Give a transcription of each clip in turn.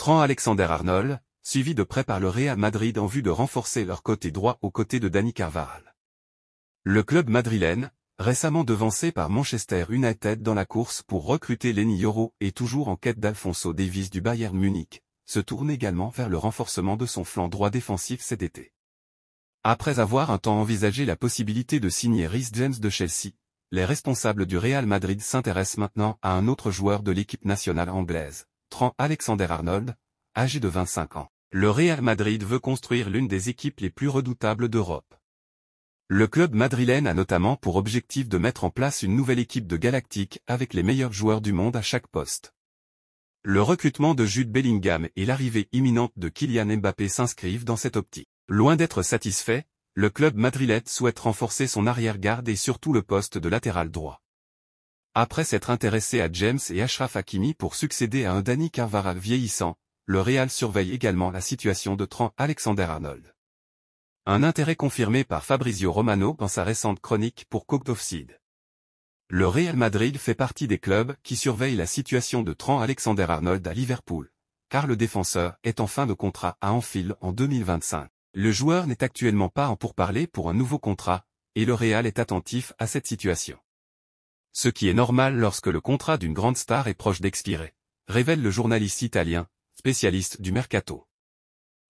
Trent Alexander-Arnold, suivi de près par le Real Madrid en vue de renforcer leur côté droit aux côtés de Dani Carvajal. Le club madrilène, récemment devancé par Manchester United dans la course pour recruter Lenny Yoro et toujours en quête d'Alphonso Davies du Bayern Munich, se tourne également vers le renforcement de son flanc droit défensif cet été. Après avoir un temps envisagé la possibilité de signer Reece James de Chelsea, les responsables du Real Madrid s'intéressent maintenant à un autre joueur de l'équipe nationale anglaise, Trent Alexander-Arnold, âgé de 25 ans. Le Real Madrid veut construire l'une des équipes les plus redoutables d'Europe. Le club madrilène a notamment pour objectif de mettre en place une nouvelle équipe de Galactique avec les meilleurs joueurs du monde à chaque poste. Le recrutement de Jude Bellingham et l'arrivée imminente de Kylian Mbappé s'inscrivent dans cette optique. Loin d'être satisfait, le club madrilène souhaite renforcer son arrière-garde et surtout le poste de latéral droit. Après s'être intéressé à James et Achraf Hakimi pour succéder à un Dani Carvajal vieillissant, le Real surveille également la situation de Trent Alexander-Arnold. Un intérêt confirmé par Fabrizio Romano dans sa récente chronique pour Cooked Offside. Le Real Madrid fait partie des clubs qui surveillent la situation de Trent Alexander-Arnold à Liverpool, car le défenseur est en fin de contrat à Anfield en 2025. Le joueur n'est actuellement pas en pourparlers pour un nouveau contrat, et le Real est attentif à cette situation. Ce qui est normal lorsque le contrat d'une grande star est proche d'expirer, révèle le journaliste italien, spécialiste du mercato.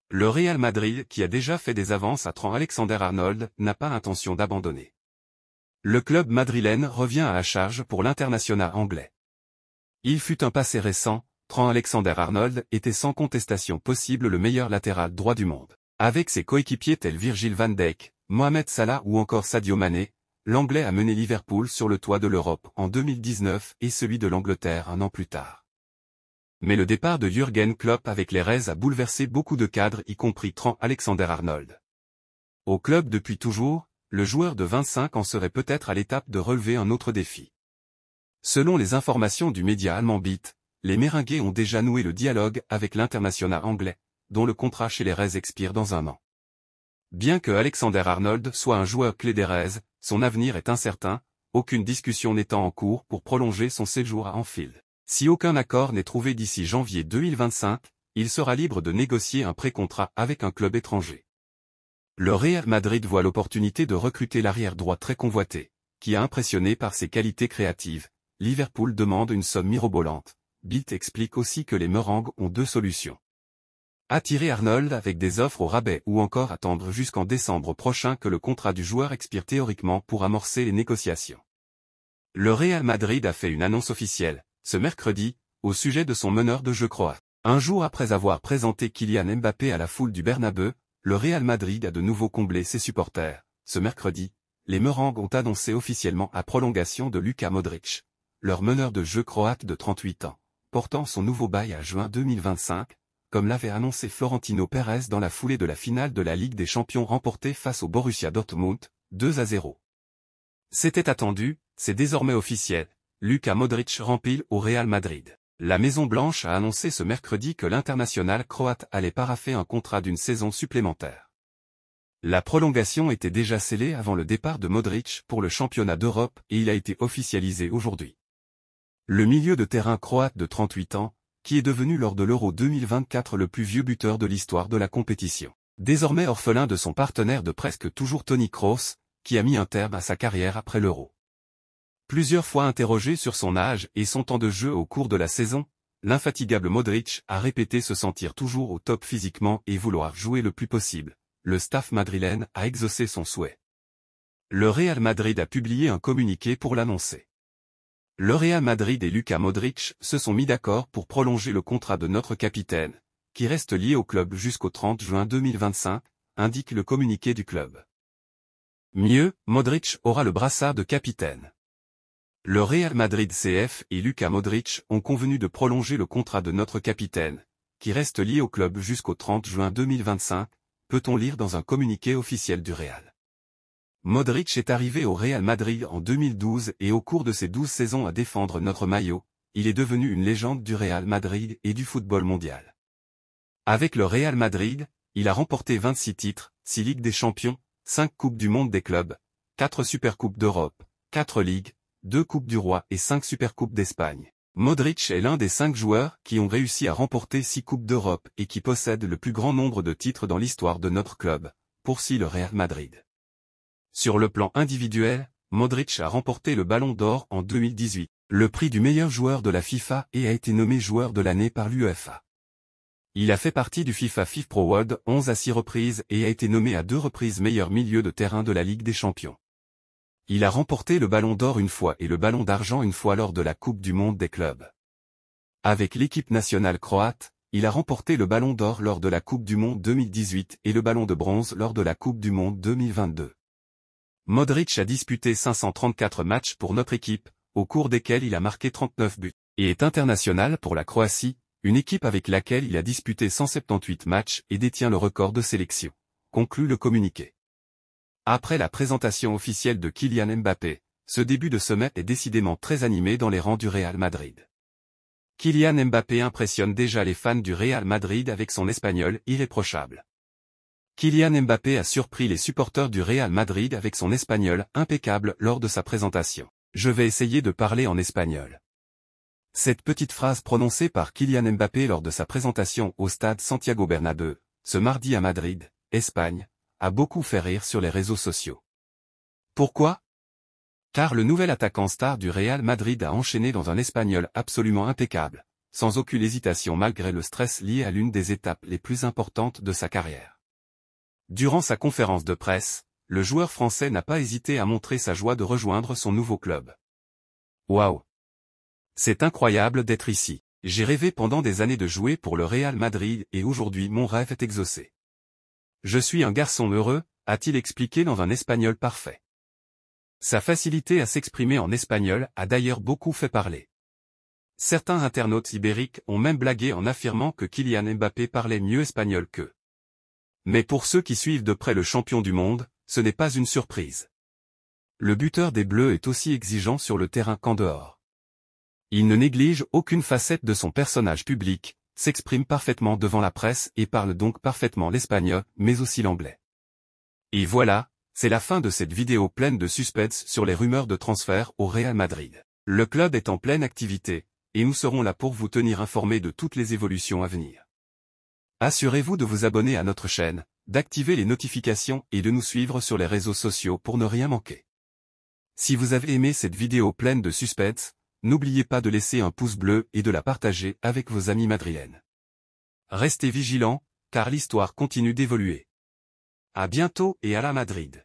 Le Real Madrid, qui a déjà fait des avances à Trent Alexander-Arnold, n'a pas l'intention d'abandonner. Le club madrilène revient à la charge pour l'international anglais. Il fut un passé récent, Trent Alexander-Arnold était sans contestation possible le meilleur latéral droit du monde. Avec ses coéquipiers tels Virgil van Dijk, Mohamed Salah ou encore Sadio Mané, l'Anglais a mené Liverpool sur le toit de l'Europe en 2019 et celui de l'Angleterre un an plus tard. Mais le départ de Jürgen Klopp avec les Reds a bouleversé beaucoup de cadres y compris Trent Alexander-Arnold. Au club depuis toujours, le joueur de 25 ans serait peut-être à l'étape de relever un autre défi. Selon les informations du média allemand Bild, les Merengues ont déjà noué le dialogue avec l'international anglais, dont le contrat chez les Reds expire dans un an. Bien que Alexander-Arnold soit un joueur clé des Reds, son avenir est incertain, aucune discussion n'étant en cours pour prolonger son séjour à Anfield. Si aucun accord n'est trouvé d'ici janvier 2025, il sera libre de négocier un pré-contrat avec un club étranger. Le Real Madrid voit l'opportunité de recruter l'arrière droit très convoité, qui a impressionné par ses qualités créatives. Liverpool demande une somme mirobolante. Bild explique aussi que les Merengues ont deux solutions. Attirer Arnold avec des offres au rabais ou encore attendre jusqu'en décembre prochain que le contrat du joueur expire théoriquement pour amorcer les négociations. Le Real Madrid a fait une annonce officielle, ce mercredi, au sujet de son meneur de jeu croate. Un jour après avoir présenté Kylian Mbappé à la foule du Bernabeu, le Real Madrid a de nouveau comblé ses supporters. Ce mercredi, les Merengues ont annoncé officiellement la prolongation de Luka Modric, leur meneur de jeu croate de 38 ans, portant son nouveau bail à juin 2025, comme l'avait annoncé Florentino Pérez dans la foulée de la finale de la Ligue des Champions remportée face au Borussia Dortmund, 2-0. C'était attendu, c'est désormais officiel, Luka Modric rempile au Real Madrid. La Maison-Blanche a annoncé ce mercredi que l'international croate allait paraffer un contrat d'une saison supplémentaire. La prolongation était déjà scellée avant le départ de Modric pour le championnat d'Europe et il a été officialisé aujourd'hui. Le milieu de terrain croate de 38 ans, qui est devenu lors de l'Euro 2024 le plus vieux buteur de l'histoire de la compétition. Désormais orphelin de son partenaire de presque toujours Toni Kroos, qui a mis un terme à sa carrière après l'Euro. Plusieurs fois interrogé sur son âge et son temps de jeu au cours de la saison, l'infatigable Modric a répété se sentir toujours au top physiquement et vouloir jouer le plus possible. Le staff madrilène a exaucé son souhait. Le Real Madrid a publié un communiqué pour l'annoncer. Le Real Madrid et Luka Modric se sont mis d'accord pour prolonger le contrat de notre capitaine, qui reste lié au club jusqu'au 30 juin 2025, indique le communiqué du club. Mieux, Modric aura le brassard de capitaine. Le Real Madrid CF et Luka Modric ont convenu de prolonger le contrat de notre capitaine, qui reste lié au club jusqu'au 30 juin 2025, peut-on lire dans un communiqué officiel du Real. Modric est arrivé au Real Madrid en 2012 et au cours de ses 12 saisons à défendre notre maillot, il est devenu une légende du Real Madrid et du football mondial. Avec le Real Madrid, il a remporté 26 titres, 6 Ligues des Champions, 5 Coupes du Monde des clubs, 4 Supercoupes d'Europe, 4 Ligues, 2 Coupes du Roi et 5 Supercoupes d'Espagne. Modric est l'un des 5 joueurs qui ont réussi à remporter 6 Coupes d'Europe et qui possèdent le plus grand nombre de titres dans l'histoire de notre club, poursuit le Real Madrid. Sur le plan individuel, Modric a remporté le Ballon d'Or en 2018, le prix du meilleur joueur de la FIFA et a été nommé joueur de l'année par l'UEFA. Il a fait partie du FIFA FIFPro World 11 à 6 reprises et a été nommé à 2 reprises meilleur milieu de terrain de la Ligue des Champions. Il a remporté le Ballon d'Or une fois et le Ballon d'Argent une fois lors de la Coupe du Monde des clubs. Avec l'équipe nationale croate, il a remporté le Ballon d'Or lors de la Coupe du Monde 2018 et le Ballon de Bronze lors de la Coupe du Monde 2022. Modric a disputé 534 matchs pour notre équipe, au cours desquels il a marqué 39 buts, et est international pour la Croatie, une équipe avec laquelle il a disputé 178 matchs et détient le record de sélection, conclut le communiqué. Après la présentation officielle de Kylian Mbappé, ce début de semaine est décidément très animé dans les rangs du Real Madrid. Kylian Mbappé impressionne déjà les fans du Real Madrid avec son espagnol irréprochable. Kylian Mbappé a surpris les supporters du Real Madrid avec son espagnol impeccable lors de sa présentation. Je vais essayer de parler en espagnol. Cette petite phrase prononcée par Kylian Mbappé lors de sa présentation au stade Santiago Bernabéu, ce mardi à Madrid, Espagne, a beaucoup fait rire sur les réseaux sociaux. Pourquoi? Car le nouvel attaquant star du Real Madrid a enchaîné dans un espagnol absolument impeccable, sans aucune hésitation malgré le stress lié à l'une des étapes les plus importantes de sa carrière. Durant sa conférence de presse, le joueur français n'a pas hésité à montrer sa joie de rejoindre son nouveau club. Waouh! C'est incroyable d'être ici. J'ai rêvé pendant des années de jouer pour le Real Madrid et aujourd'hui mon rêve est exaucé. Je suis un garçon heureux, a-t-il expliqué dans un espagnol parfait. Sa facilité à s'exprimer en espagnol a d'ailleurs beaucoup fait parler. Certains internautes ibériques ont même blagué en affirmant que Kylian Mbappé parlait mieux espagnol qu'eux. Mais pour ceux qui suivent de près le champion du monde, ce n'est pas une surprise. Le buteur des Bleus est aussi exigeant sur le terrain qu'en dehors. Il ne néglige aucune facette de son personnage public, s'exprime parfaitement devant la presse et parle donc parfaitement l'espagnol, mais aussi l'anglais. Et voilà, c'est la fin de cette vidéo pleine de suspense sur les rumeurs de transfert au Real Madrid. Le club est en pleine activité, et nous serons là pour vous tenir informés de toutes les évolutions à venir. Assurez-vous de vous abonner à notre chaîne, d'activer les notifications et de nous suivre sur les réseaux sociaux pour ne rien manquer. Si vous avez aimé cette vidéo pleine de suspense, n'oubliez pas de laisser un pouce bleu et de la partager avec vos amis madrilènes. Restez vigilants, car l'histoire continue d'évoluer. À bientôt et à la Madrid.